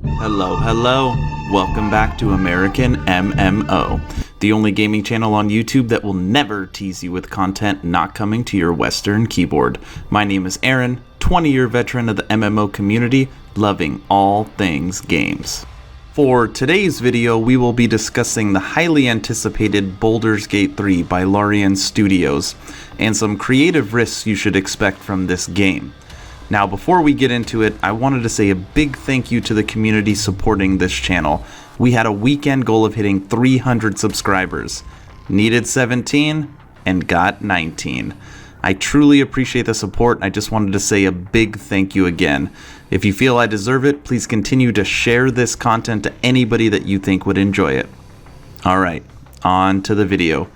Hello, hello. Welcome back to American MMO, the only gaming channel on YouTube that will never tease you with content not coming to your Western keyboard. My name is Aaron, 20-year veteran of the MMO community, loving all things games. For today's video, we will be discussing the highly anticipated Baldur's Gate 3 by Larian Studios, and some creative risks you should expect from this game. Now, before we get into it, I wanted to say a big thank you to the community supporting this channel. We had a weekend goal of hitting 300 subscribers. Needed 17 and got 19. I truly appreciate the support. I just wanted to say a big thank you again. If you feel I deserve it, please continue to share this content to anybody that you think would enjoy it. Alright, on to the video.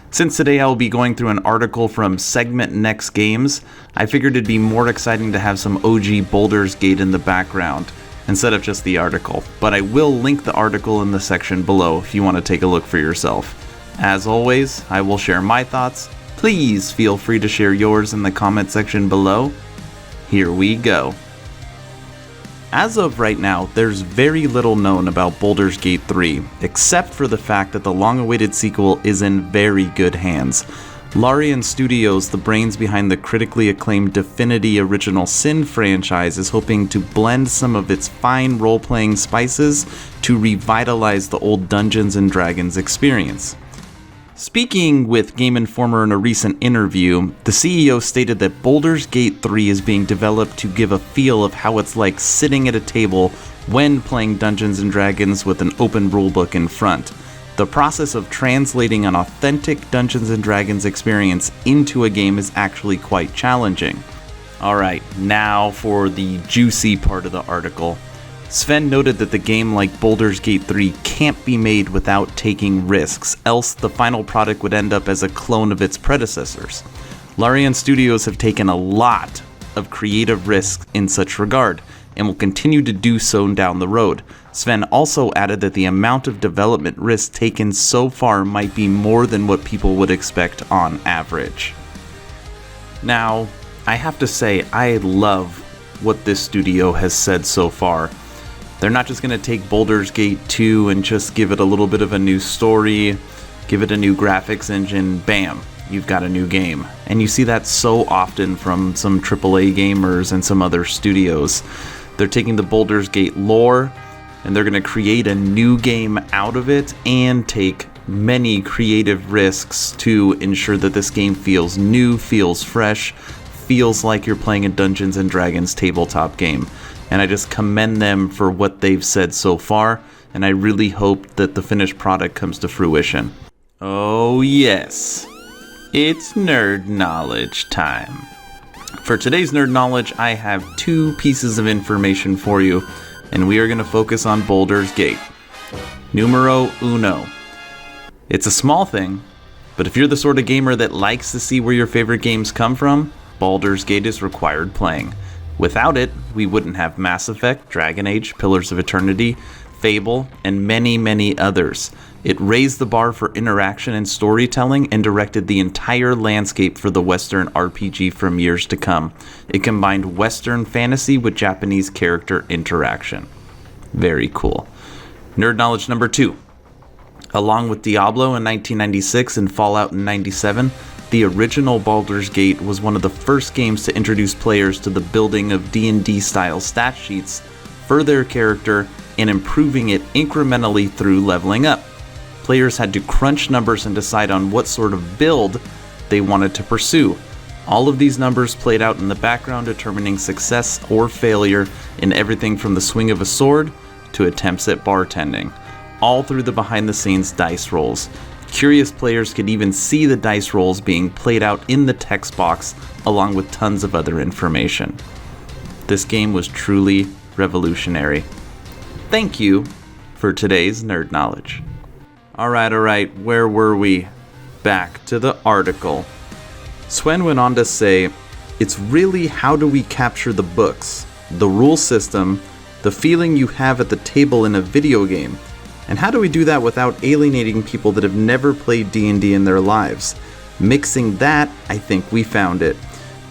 Since today I will be going through an article from Segment Next Games, I figured it'd be more exciting to have some OG Baldur's Gate in the background, instead of just the article. But I will link the article in the section below if you want to take a look for yourself. As always, I will share my thoughts. Please feel free to share yours in the comment section below. Here we go. As of right now, there's very little known about Baldur's Gate 3, except for the fact that the long-awaited sequel is in very good hands. Larian Studios, the brains behind the critically acclaimed Divinity Original Sin franchise, is hoping to blend some of its fine role-playing spices to revitalize the old Dungeons & Dragons experience. Speaking with Game Informer in a recent interview, the CEO stated that Baldur's Gate 3 is being developed to give a feel of how it's like sitting at a table when playing Dungeons & Dragons with an open rulebook in front. The process of translating an authentic Dungeons & Dragons experience into a game is actually quite challenging. Alright, now for the juicy part of the article. Sven noted that the game like Baldur's Gate 3 can't be made without taking risks, else the final product would end up as a clone of its predecessors. Larian Studios have taken a lot of creative risks in such regard, and will continue to do so down the road. Sven also added that the amount of development risk taken so far might be more than what people would expect on average. Now, I have to say, I love what this studio has said so far. They're not just going to take Baldur's Gate 2 and just give it a little bit of a new story, give it a new graphics engine, bam, you've got a new game. And you see that so often from some AAA gamers and some other studios. They're taking the Baldur's Gate lore, and they're going to create a new game out of it and take many creative risks to ensure that this game feels new, feels fresh, feels like you're playing a Dungeons & Dragons tabletop game. And I just commend them for what they've said so far, and I really hope that the finished product comes to fruition. Oh yes, it's nerd knowledge time. For today's nerd knowledge, I have two pieces of information for you, and we are going to focus on Baldur's Gate. Numero uno. It's a small thing, but if you're the sort of gamer that likes to see where your favorite games come from, Baldur's Gate is required playing. Without it, we wouldn't have Mass Effect, Dragon Age, Pillars of Eternity, Fable, and many, many others. It raised the bar for interaction and storytelling and directed the entire landscape for the Western RPG from years to come. It combined Western fantasy with Japanese character interaction. Very cool. Nerd knowledge number 2. Along with Diablo in 1996 and Fallout in 97, the original Baldur's Gate was one of the first games to introduce players to the building of D&D style stat sheets for their character and improving it incrementally through leveling up. Players had to crunch numbers and decide on what sort of build they wanted to pursue. All of these numbers played out in the background, determining success or failure in everything from the swing of a sword to attempts at bartending, all through the behind-the-scenes dice rolls. Curious players could even see the dice rolls being played out in the text box, along with tons of other information. This game was truly revolutionary. Thank you for today's nerd knowledge. Alright, where were we? Back to the article. Sven went on to say, it's really how do we capture the books, the rule system, the feeling you have at the table in a video game. And how do we do that without alienating people that have never played D&D in their lives? Mixing that, I think we found it.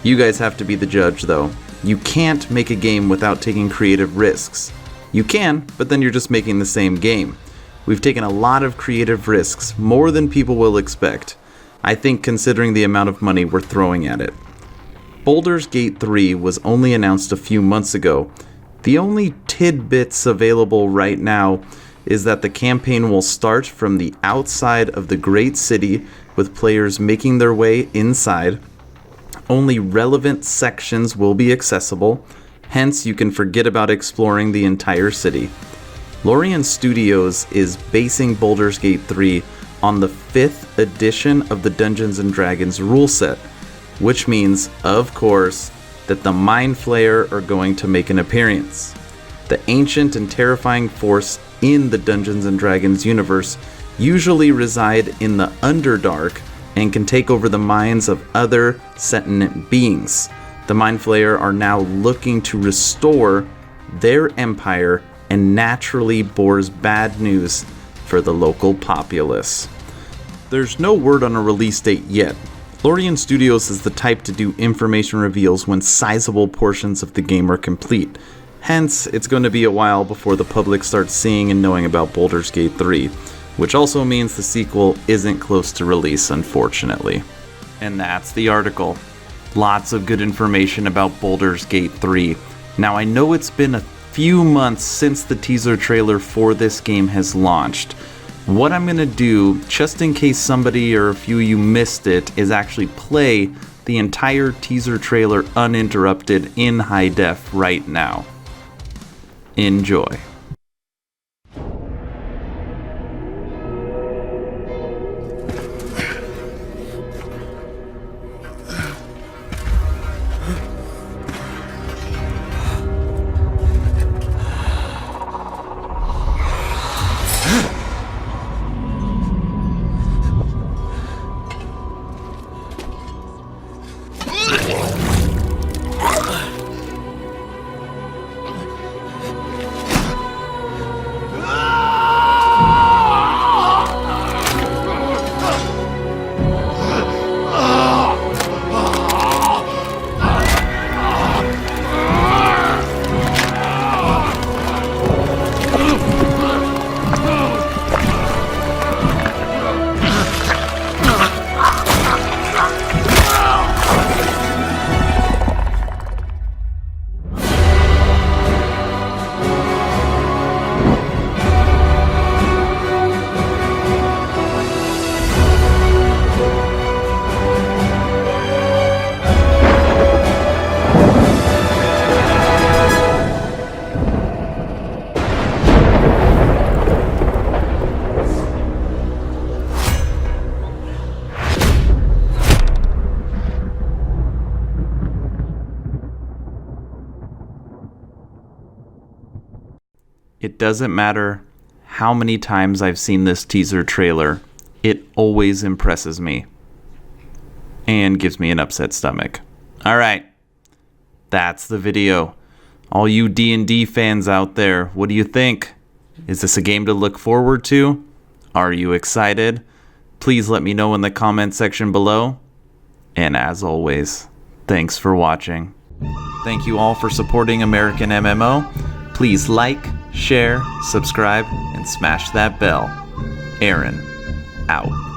You guys have to be the judge though. You can't make a game without taking creative risks. You can, but then you're just making the same game. We've taken a lot of creative risks, more than people will expect. I think considering the amount of money we're throwing at it. Baldur's Gate 3 was only announced a few months ago. The only tidbits available right now is that the campaign will start from the outside of the great city with players making their way inside. Only relevant sections will be accessible, hence you can forget about exploring the entire city. Larian Studios is basing Baldur's Gate 3 on the 5th edition of the Dungeons & Dragons rule set, which means, of course, that the Mind Flayer are going to make an appearance. The ancient and terrifying force in the Dungeons & Dragons universe usually reside in the Underdark and can take over the minds of other sentient beings. The Mind Flayer are now looking to restore their empire and naturally bores bad news for the local populace. There's no word on a release date yet. Larian Studios is the type to do information reveals when sizable portions of the game are complete. Hence, it's going to be a while before the public starts seeing and knowing about Baldur's Gate 3, which also means the sequel isn't close to release, unfortunately. And that's the article. Lots of good information about Baldur's Gate 3. Now, I know it's been a few months since the teaser trailer for this game has launched. What I'm going to do, just in case somebody or a few of you missed it, is actually play the entire teaser trailer uninterrupted in high def right now. Enjoy. It doesn't matter how many times I've seen this teaser trailer, it always impresses me and gives me an upset stomach. Alright, that's the video. All you D&D fans out there, what do you think? Is this a game to look forward to? Are you excited? Please let me know in the comment section below. And as always, thanks for watching. Thank you all for supporting American MMO. Please like, share, subscribe, and smash that bell. Aaron, out.